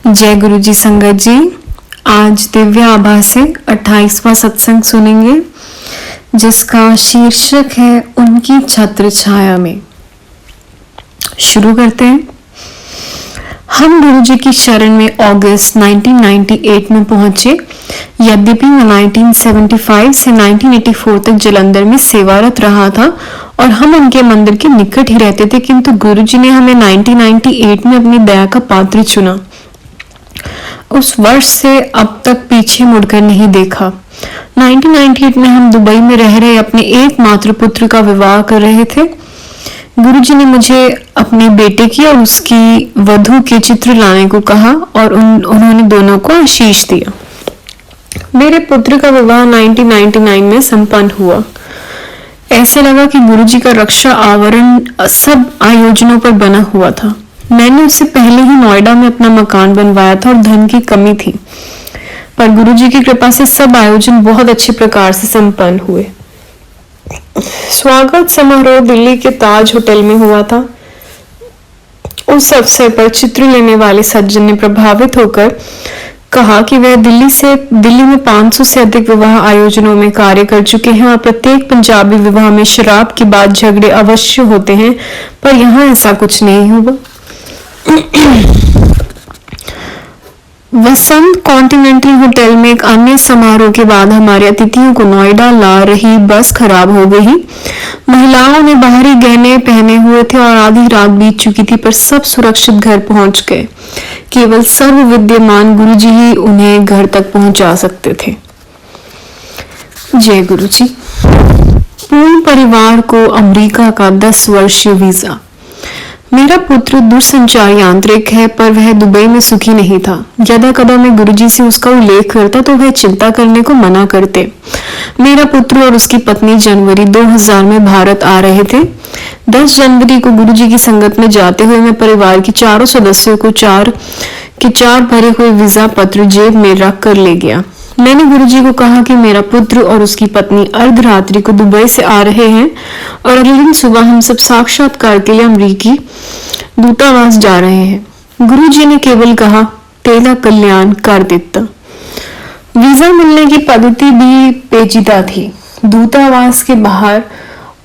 जय गुरु जी संगत जी। आज दिव्य आभासिक 28वां सत्संग सुनेंगे जिसका शीर्षक है उनकी छत्र छाया में। शुरू करते हैं। हम गुरु जी की शरण में अगस्त 1998 में पहुंचे। यद्यपि मैं 1975 से 1984 तक जलंधर में सेवारत रहा था और हम उनके मंदिर के निकट ही रहते थे, किंतु गुरु जी ने हमें 1998 में अपनी दया का पात्र चुना। उस वर्ष से अब तक पीछे मुड़कर नहीं देखा। 1998 में हम दुबई में रह रहे अपने एकमात्र पुत्र का विवाह कर रहे थे। गुरुजी ने मुझे अपने बेटे की और उसकी वधू के चित्र लाने को कहा और उन्होंने दोनों को आशीष दिया। मेरे पुत्र का विवाह 1999 में संपन्न हुआ। ऐसे लगा कि गुरुजी का रक्षा आवरण सब आयोजनों पर बना हुआ था। मैंने उससे पहले ही नोएडा में अपना मकान बनवाया था और धन की कमी थी, पर गुरुजी की कृपा से सब आयोजन बहुत अच्छे प्रकार से संपन्न हुए। स्वागत समारोह दिल्ली के ताज होटल में हुआ था। उस अवसर पर चित्र लेने वाले सज्जन ने प्रभावित होकर कहा कि वह दिल्ली में 500 से अधिक विवाह आयोजनों में कार्य कर चुके हैं और प्रत्येक पंजाबी विवाह में शराब के बाद झगड़े अवश्य होते हैं, पर यहाँ ऐसा कुछ नहीं हुआ। वसंत कॉन्टिनेंटल होटल में एक अन्य समारोह के बाद हमारे अतिथियों को नोएडा ला रही बस खराब हो गई। महिलाओं ने बाहरी गहने पहने हुए थे और आधी रात बीत चुकी थी, पर सब सुरक्षित घर पहुंच गए। केवल सर्व विद्यमान गुरुजी ही उन्हें घर तक पहुंचा सकते थे। जय गुरु जी। पूर्ण परिवार को अमेरिका का 10 वर्षीय वीजा। मेरा पुत्र दूरसंचार यांत्रिक है, पर वह दुबई में सुखी नहीं था। यदा कदा मैं गुरुजी से उसका उल्लेख करता तो वह चिंता करने को मना करते। मेरा पुत्र और उसकी पत्नी जनवरी 2000 में भारत आ रहे थे। 10 जनवरी को गुरुजी की संगत में जाते हुए मैं परिवार के चारों सदस्यों को चार भरे हुए वीजा पत्र जेब में रख कर ले गया। मैंने गुरुजी को कहा कि मेरा पुत्र और उसकी पत्नी अर्धरात्रि को दुबई से आ रहे हैं और अगले दिन सुबह हम सब साक्षात्कार के लिए अमेरिकी दूतावास जा रहे हैं। गुरुजी ने केवल कहा, तेरा कल्याण कर देता। वीजा मिलने की पद्धति भी पेचीदा थी। दूतावास के बाहर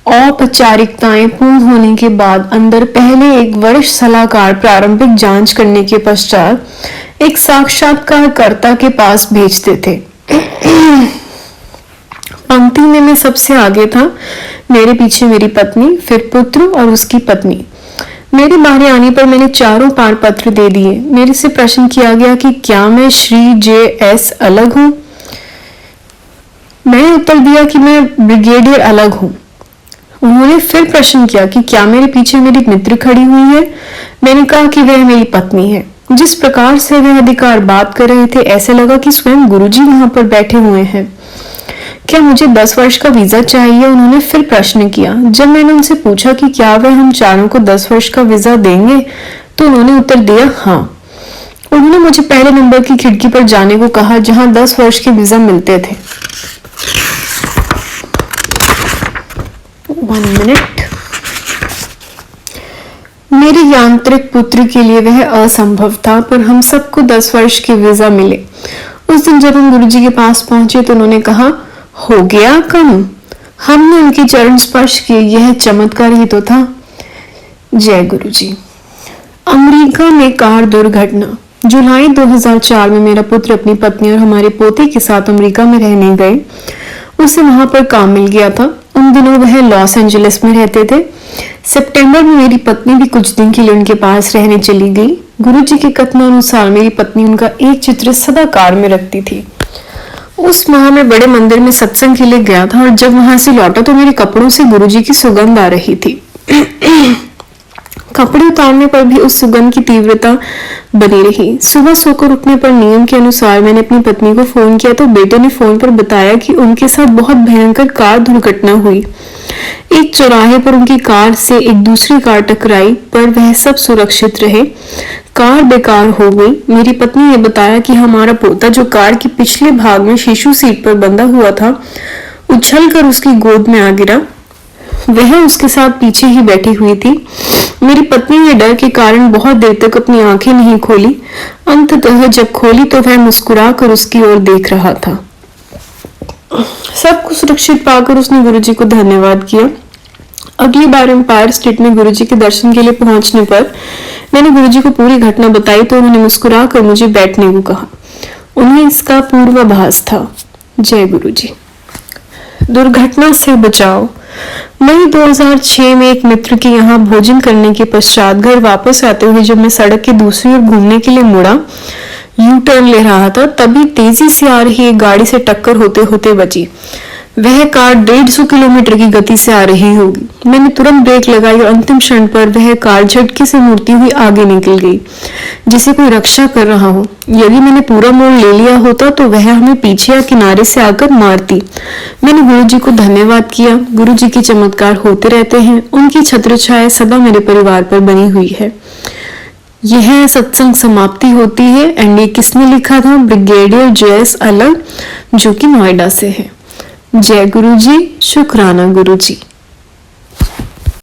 औपचारिकताएं पूर्ण होने के बाद अंदर पहले एक वरिष्ठ सलाहकार प्रारंभिक जांच करने के पश्चात एक साक्षात्कारकर्ता के पास भेजते थे। पंक्ति में मैं सबसे आगे था, मेरे पीछे मेरी पत्नी, फिर पुत्र और उसकी पत्नी। मेरे बाहर आने पर मैंने चारों पार पत्र दे दिए। मेरे से प्रश्न किया गया कि क्या मैं श्री JS अलग हूं। मैंने उत्तर दिया कि मैं ब्रिगेडियर अलग हूं। उन्होंने फिर प्रश्न किया कि क्या मेरे पीछे मेरी मित्र खड़ी हुई है। मैंने कहा कि वह मेरी पत्नी है। जिस प्रकार से वह अधिकार बात कर रहे थे, ऐसे लगा कि स्वयं गुरुजी वहां पर बैठे हुए हैं। क्या मुझे 10 वर्ष का वीजा चाहिए? उन्होंने फिर प्रश्न किया। जब मैंने उनसे पूछा कि क्या वह हम चारों को 10 वर्ष का वीजा देंगे, तो उन्होंने उत्तर दिया हाँ। उन्होंने मुझे पहले नंबर की खिड़की पर जाने को कहा जहां 10 वर्ष के वीजा मिलते थे। 1 मिनट। मेरे यांत्रिक पुत्र के लिए वह असंभव था, पर हम सबको 10 वर्ष के वीजा मिले। उस दिन जब हम गुरुजी के पास पहुंचे तो उन्होंने कहा, हो गया कम। हमने उनके चरण स्पर्श किए। यह चमत्कार ही तो था। जय गुरु जी। अमेरिका में कार दुर्घटना। जुलाई 2004 में मेरा पुत्र अपनी पत्नी और हमारे पोते के साथ अमेरिका में रहने गए। उसे वहां पर काम मिल गया था। उन दिनों वह लॉस एंजलिस में रहते थे। सितंबर में मेरी पत्नी भी कुछ दिन के लिए उनके पास रहने चली गई। गुरुजी के कथनानुसार मेरी पत्नी उनका एक चित्र सदा कार में रखती थी। उस माह में बड़े मंदिर में सत्संग के लिए गया था और जब वहां से लौटा तो मेरे कपड़ों से गुरुजी की सुगंध आ रही थी। कपड़े उतारने पर भी उस सुगंध की तीव्रता बनी रही। सुबह सोकर उठने पर नियम के अनुसार मैंने अपनी पत्नी को फोन किया तो बेटे ने फोन पर बताया कि उनके साथ बहुत भयंकर कार दुर्घटना हुई। एक चौराहे पर उनकी कार से एक दूसरी कार टकराई, पर वह सब सुरक्षित रहे। कार बेकार हो गई। मेरी पत्नी ने बताया कि हमारा पोता, जो कार के पिछले भाग में शीशु सीट पर बंधा हुआ था, उछलकर उसकी गोद में आ गिरा। वह उसके साथ पीछे ही बैठी हुई थी। मेरी पत्नी ने डर के कारण बहुत देर तक अपनी आंखें नहीं खोली। अंततः जब खोली तो वह मुस्कुरा कर उसकी ओर देख रहा था। सब कुछ सुरक्षित पाकर उसने गुरुजी को धन्यवाद किया। अगली बार एम्पायर स्टेट में गुरुजी के दर्शन के लिए पहुंचने पर मैंने गुरुजी को पूरी घटना बताई तो उन्होंने मुस्कुरा कर मुझे बैठने को कहा। उन्हें इसका पूर्वाभास था। जय गुरुजी। दुर्घटना से बचाव। मई 2006 में एक मित्र के यहाँ भोजन करने के पश्चात घर वापस आते हुए जब मैं सड़क के दूसरी ओर घूमने के लिए मुड़ा, यू टर्न ले रहा था, तभी तेजी से आ रही एक गाड़ी से टक्कर होते होते बची। वह कार 150 किलोमीटर की गति से आ रही होगी। मैंने तुरंत ब्रेक लगाई और अंतिम क्षण पर वह कार झटके से मुड़ती हुई आगे निकल गई, जिसे कोई रक्षा कर रहा हो। यदि मैंने पूरा मोड़ ले लिया होता तो वह हमें पीछे या किनारे से आकर मारती। मैंने गुरुजी को धन्यवाद किया। गुरुजी के चमत्कार होते रहते हैं, उनकी छत्र छाया सदा मेरे परिवार पर बनी हुई है। यह सत्संग समाप्ति होती है। एंड ये किसने लिखा था? ब्रिगेडियर जयस अलग, जो कि नोएडा से है। जय गुरुजी। शुक्राना गुरुजी।